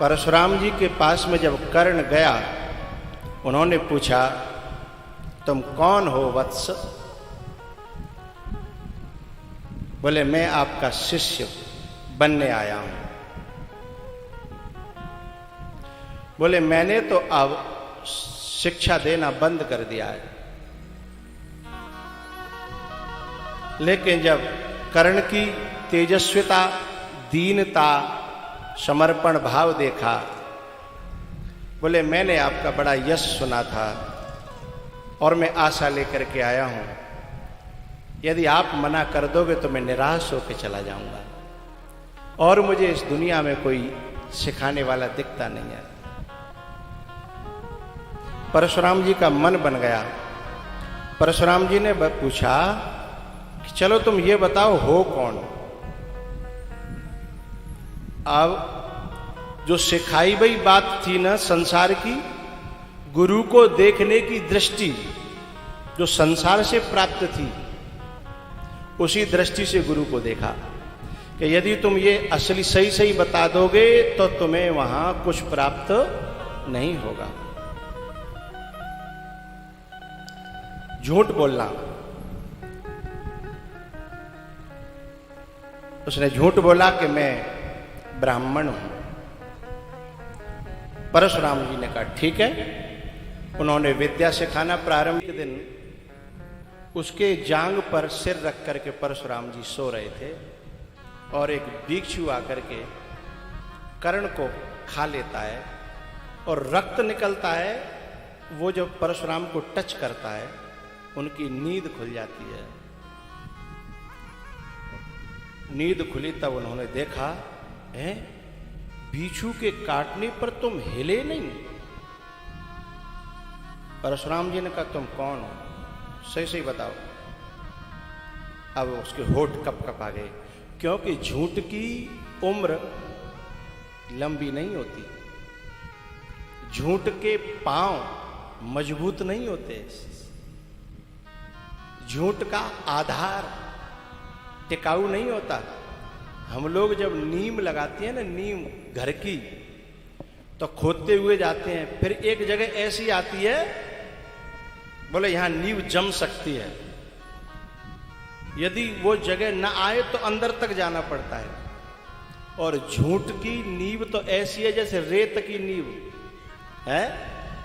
परशुराम जी के पास में जब कर्ण गया, उन्होंने पूछा, तुम कौन हो वत्स? बोले, मैं आपका शिष्य बनने आया हूं। बोले, मैंने तो अब शिक्षा देना बंद कर दिया है। लेकिन जब कर्ण की तेजस्विता, दीनता, समर्पण भाव देखा, बोले, मैंने आपका बड़ा यश सुना था और मैं आशा लेकर के आया हूं। यदि आप मना कर दोगे तो मैं निराश होकर चला जाऊंगा और मुझे इस दुनिया में कोई सिखाने वाला दिखता नहीं है। परशुराम जी का मन बन गया। परशुराम जी ने पूछा कि चलो तुम ये बताओ, हो कौन? अब जो सिखाई गई बात थी ना संसार की, गुरु को देखने की दृष्टि जो संसार से प्राप्त थी, उसी दृष्टि से गुरु को देखा कि यदि तुम ये असली सही सही बता दोगे तो तुम्हें वहां कुछ प्राप्त नहीं होगा। झूठ बोलना, उसने झूठ बोला कि मैं ब्राह्मण हूं। परशुराम जी ने कहा, ठीक है। उन्होंने विद्या सिखाना प्रारंभ के दिन उसके जांग पर सिर रख करके परशुराम जी सो रहे थे और एक भिक्षु आकर के कर्ण को खा लेता है और रक्त निकलता है। वो जब परशुराम को टच करता है, उनकी नींद खुल जाती है। नींद खुली तब उन्होंने देखा, हैं, भिक्षु के काटने पर तुम हिले नहीं। परशुराम जी ने कहा, तुम कौन हो? सही सही बताओ। अब उसके होठ कप कप आ गए, क्योंकि झूठ की उम्र लंबी नहीं होती, झूठ के पांव मजबूत नहीं होते, झूठ का आधार टिकाऊ नहीं होता। हम लोग जब नीम लगाते हैं ना, नीम घर की, तो खोदते हुए जाते हैं, फिर एक जगह ऐसी आती है, बोले यहां नींव जम सकती है। यदि वो जगह ना आए तो अंदर तक जाना पड़ता है। और झूठ की नींव तो ऐसी है जैसे रेत की नींव है,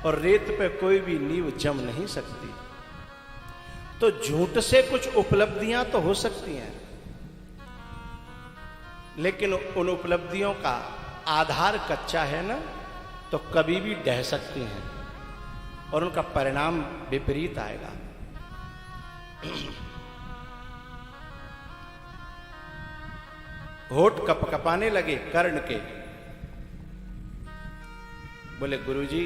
और रेत पे कोई भी नींव जम नहीं सकती। तो झूठ से कुछ उपलब्धियां तो हो सकती हैं, लेकिन उन उपलब्धियों का आधार कच्चा है ना, तो कभी भी ढह सकती हैं और उनका परिणाम विपरीत आएगा। होठ कपकपाने लगे कर्ण के। बोले, गुरुजी,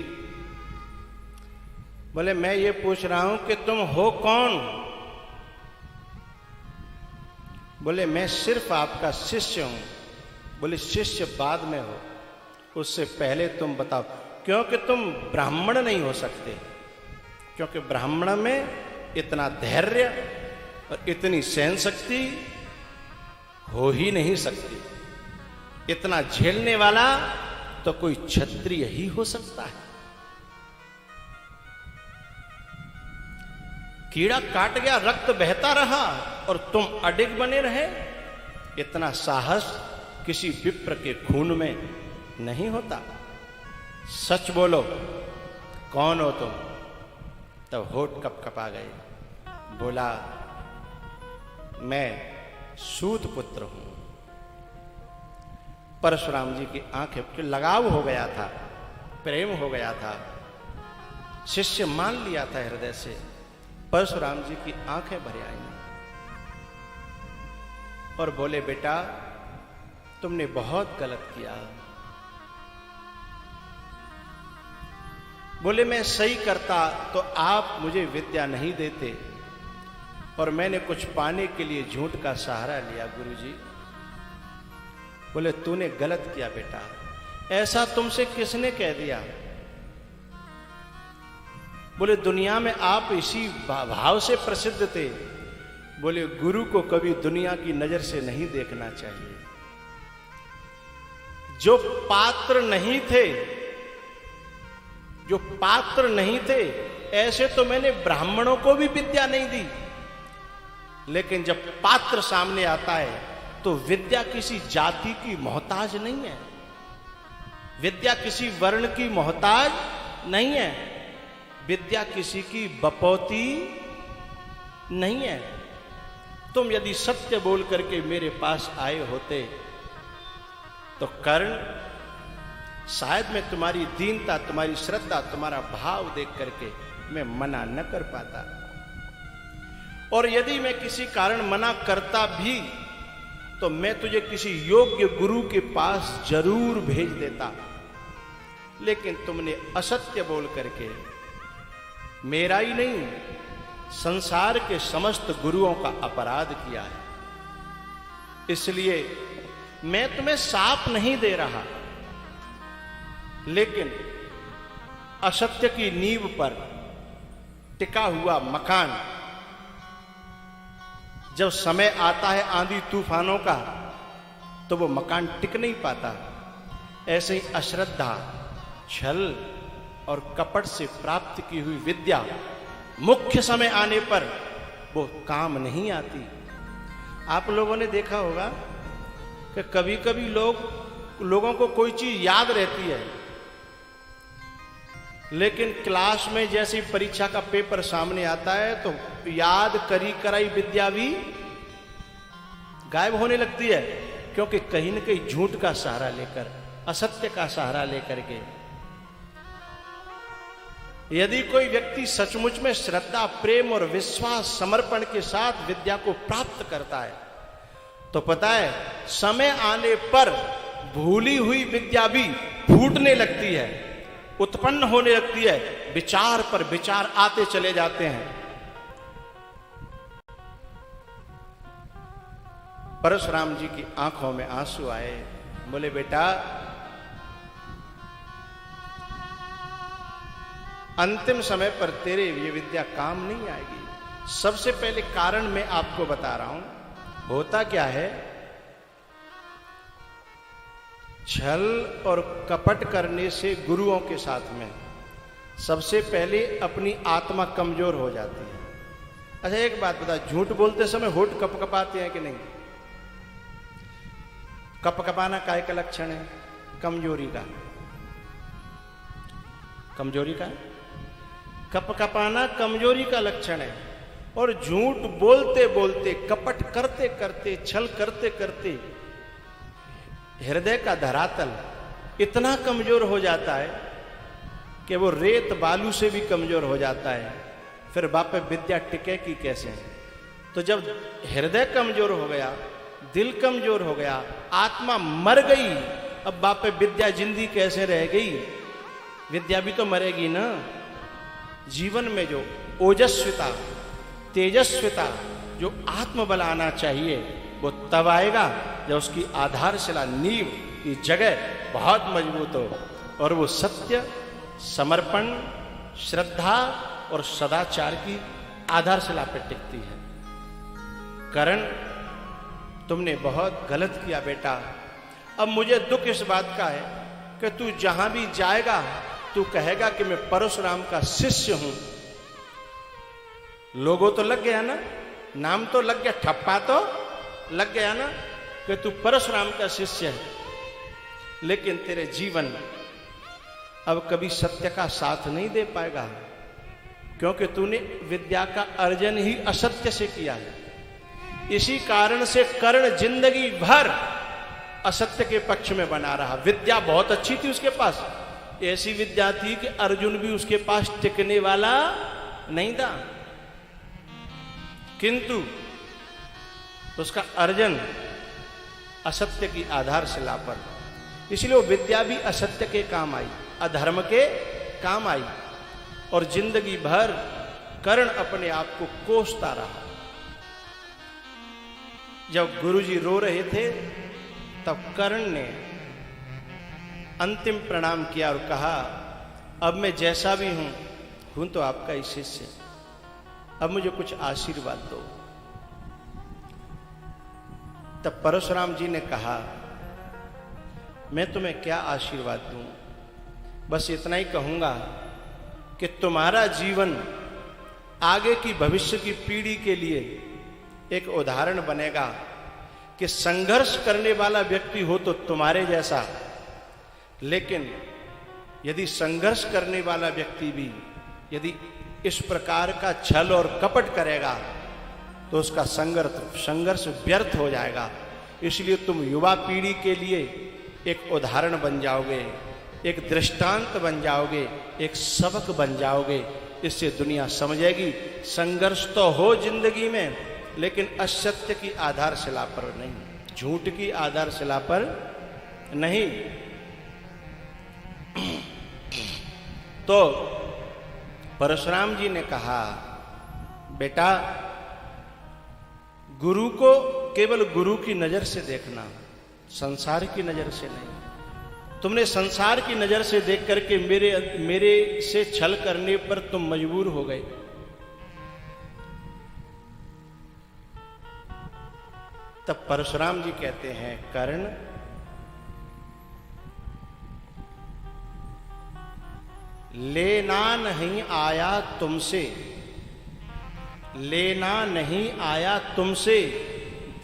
बोले, मैं ये पूछ रहा हूं कि तुम हो कौन? बोले, मैं सिर्फ आपका शिष्य हूं। बोले, शिष्य बाद में हो, उससे पहले तुम बताओ, क्योंकि तुम ब्राह्मण नहीं हो सकते, क्योंकि ब्राह्मण में इतना धैर्य और इतनी सहन शक्ति हो ही नहीं सकती। इतना झेलने वाला तो कोई क्षत्रिय ही हो सकता है। कीड़ा काट गया, रक्त बहता रहा और तुम अडिग बने रहे। इतना साहस किसी विप्र के खून में नहीं होता। सच बोलो, कौन हो तुम? तब होठ कपकपा गए। बोला, मैं सूत पुत्र हूं। परशुराम जी की आंखें के लगाव हो गया था, प्रेम हो गया था, शिष्य मान लिया था हृदय से। परशुराम जी की आंखें भर आई और बोले, बेटा, तुमने बहुत गलत किया। बोले, मैं सही करता तो आप मुझे विद्या नहीं देते, और मैंने कुछ पाने के लिए झूठ का सहारा लिया। गुरुजी, बोले, तूने गलत किया बेटा। ऐसा तुमसे किसने कह दिया? बोले, दुनिया में आप इसी भाव से प्रसिद्ध थे। बोले, गुरु को कभी दुनिया की नजर से नहीं देखना चाहिए। जो पात्र नहीं थे, जो पात्र नहीं थे, ऐसे तो मैंने ब्राह्मणों को भी विद्या नहीं दी, लेकिन जब पात्र सामने आता है तो विद्या किसी जाति की मोहताज नहीं है, विद्या किसी वर्ण की मोहताज नहीं है, विद्या किसी की बपौती नहीं है। तुम यदि सत्य बोल करके मेरे पास आए होते तो कर्ण, शायद मैं तुम्हारी दीनता, तुम्हारी श्रद्धा, तुम्हारा भाव देख करके मैं मना न कर पाता, और यदि मैं किसी कारण मना करता भी तो मैं तुझे किसी योग्य गुरु के पास जरूर भेज देता। लेकिन तुमने असत्य बोल करके मेरा ही नहीं, संसार के समस्त गुरुओं का अपराध किया है। इसलिए मैं तुम्हें साप नहीं दे रहा, लेकिन असत्य की नींव पर टिका हुआ मकान, जब समय आता है आंधी तूफानों का तो वो मकान टिक नहीं पाता। ऐसे ही अश्रद्धा, छल और कपट से प्राप्त की हुई विद्या मुख्य समय आने पर वो काम नहीं आती। आप लोगों ने देखा होगा कि कभी कभी लोगों को कोई चीज याद रहती है, लेकिन क्लास में जैसे ही परीक्षा का पेपर सामने आता है तो याद करी कराई विद्या भी गायब होने लगती है, क्योंकि कहीं न कहीं झूठ का सहारा लेकर, असत्य का सहारा लेकर के। यदि कोई व्यक्ति सचमुच में श्रद्धा, प्रेम और विश्वास, समर्पण के साथ विद्या को प्राप्त करता है तो पता है समय आने पर भूली हुई विद्या भी फूटने लगती है, उत्पन्न होने लगती है, विचार पर विचार आते चले जाते हैं। परशुराम जी की आंखों में आंसू आए, बोले बेटा अंतिम समय पर तेरे ये विद्या काम नहीं आएगी। सबसे पहले कारण मैं आपको बता रहा हूं, होता क्या है, छल और कपट करने से गुरुओं के साथ में सबसे पहले अपनी आत्मा कमजोर हो जाती है। अच्छा एक बात बता, झूठ बोलते समय होठ कपकपाते हैं कि नहीं? कपकपाना काय का लक्षण है? कमजोरी का। कमजोरी का कपकपाना कमजोरी का लक्षण है। और झूठ बोलते बोलते, कपट करते करते, छल करते करते हृदय का धरातल इतना कमजोर हो जाता है कि वो रेत बालू से भी कमजोर हो जाता है। फिर बाप विद्या टिकेगी कैसे? तो जब हृदय कमजोर हो गया, दिल कमजोर हो गया, आत्मा मर गई, अब बाप विद्या जिंदी कैसे रह गई? विद्या भी तो मरेगी ना। जीवन में जो ओजस्विता, तेजस्विता, जो आत्मबल आना चाहिए वो तब आएगा जब उसकी आधारशिला, नींव की जगह बहुत मजबूत हो, और वो सत्य, समर्पण, श्रद्धा और सदाचार की आधारशिला पर टिकती है। करण, तुमने बहुत गलत किया बेटा। अब मुझे दुख इस बात का है कि तू जहां भी जाएगा तू कहेगा कि मैं परशुराम का शिष्य हूं। लोगो तो लग गया ना, नाम तो लग गया, ठप्पा तो लग गया ना कि तू परशुराम का शिष्य है, लेकिन तेरे जीवन अब कभी सत्य का साथ नहीं दे पाएगा, क्योंकि तूने विद्या का अर्जन ही असत्य से किया है। इसी कारण से कर्ण जिंदगी भर असत्य के पक्ष में बना रहा। विद्या बहुत अच्छी थी उसके पास, ऐसी विद्या थी कि अर्जुन भी उसके पास टिकने वाला नहीं था, किंतु उसका अर्जन असत्य की आधारशिला पर, इसलिए वो विद्या भी असत्य के काम आई, अधर्म के काम आई, और जिंदगी भर कर्ण अपने आप को कोसता रहा। जब गुरुजी रो रहे थे तब कर्ण ने अंतिम प्रणाम किया और कहा, अब मैं जैसा भी हूं तो आपका ही शिष्य, अब मुझे कुछ आशीर्वाद दो। तब परशुराम जी ने कहा मैं तुम्हें क्या आशीर्वाद दूं? बस इतना ही कहूंगा कि तुम्हारा जीवन आगे की भविष्य की पीढ़ी के लिए एक उदाहरण बनेगा कि संघर्ष करने वाला व्यक्ति हो तो तुम्हारे जैसा, लेकिन यदि संघर्ष करने वाला व्यक्ति भी यदि इस प्रकार का छल और कपट करेगा तो उसका संघर्ष व्यर्थ हो जाएगा। इसलिए तुम युवा पीढ़ी के लिए एक उदाहरण बन जाओगे, एक दृष्टांत बन जाओगे, एक सबक बन जाओगे। इससे दुनिया समझेगी संघर्ष तो हो जिंदगी में, लेकिन असत्य की आधारशिला पर नहीं, झूठ की आधारशिला पर नहीं। तो परशुराम जी ने कहा, बेटा गुरु को केवल गुरु की नजर से देखना, संसार की नजर से नहीं। तुमने संसार की नजर से देख करके मेरे से छल करने पर तुम मजबूर हो गए। तब परशुराम जी कहते हैं, कर्ण लेना नहीं आया तुमसे, लेना नहीं आया तुमसे,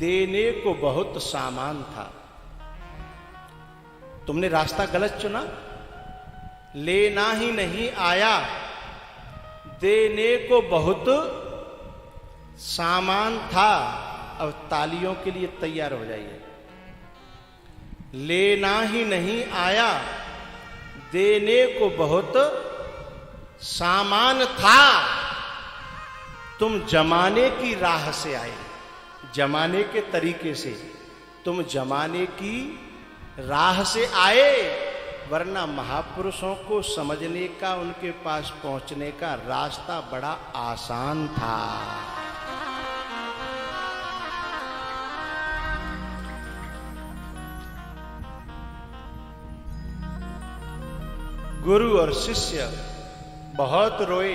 देने को बहुत सामान था। तुमने रास्ता गलत चुना, लेना ही नहीं आया, देने को बहुत सामान था। अब तालियों के लिए तैयार हो जाइए। लेना ही नहीं आया, देने को बहुत सामान था। तुम जमाने की राह से आए, जमाने के तरीके से, तुम जमाने की राह से आए, वरना महापुरुषों को समझने का, उनके पास पहुंचने का रास्ता बड़ा आसान था। गुरु और शिष्य बहुत रोए,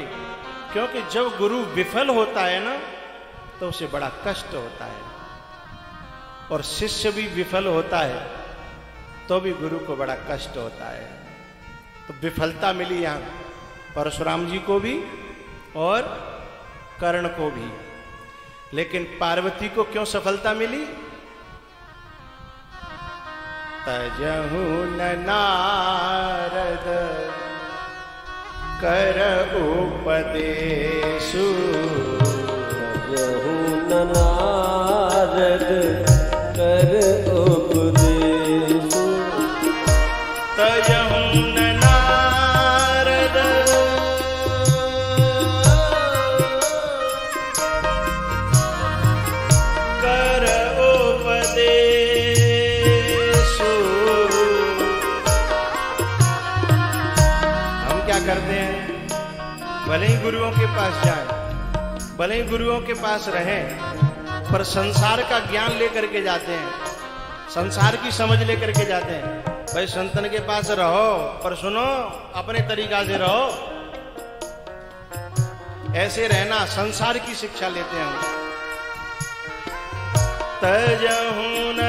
क्योंकि जब गुरु विफल होता है ना तो उसे बड़ा कष्ट होता है, और शिष्य भी विफल होता है तो भी गुरु को बड़ा कष्ट होता है। तो विफलता मिली यहां परशुराम जी को भी और कर्ण को भी, लेकिन पार्वती को क्यों सफलता मिली? तजहु न नारद कर उपदेशु, तजहु न नारद कर उपदेशु, तजहु न नारद कर उपदेशु। करते हैं, भले ही गुरुओं के पास जाएं, भले ही गुरुओं के पास रहें, पर संसार का ज्ञान लेकर के जाते हैं, संसार की समझ लेकर के जाते हैं। भाई संतन के पास रहो, पर सुनो अपने तरीका से रहो। ऐसे रहना, संसार की शिक्षा लेते हैं। तजहु न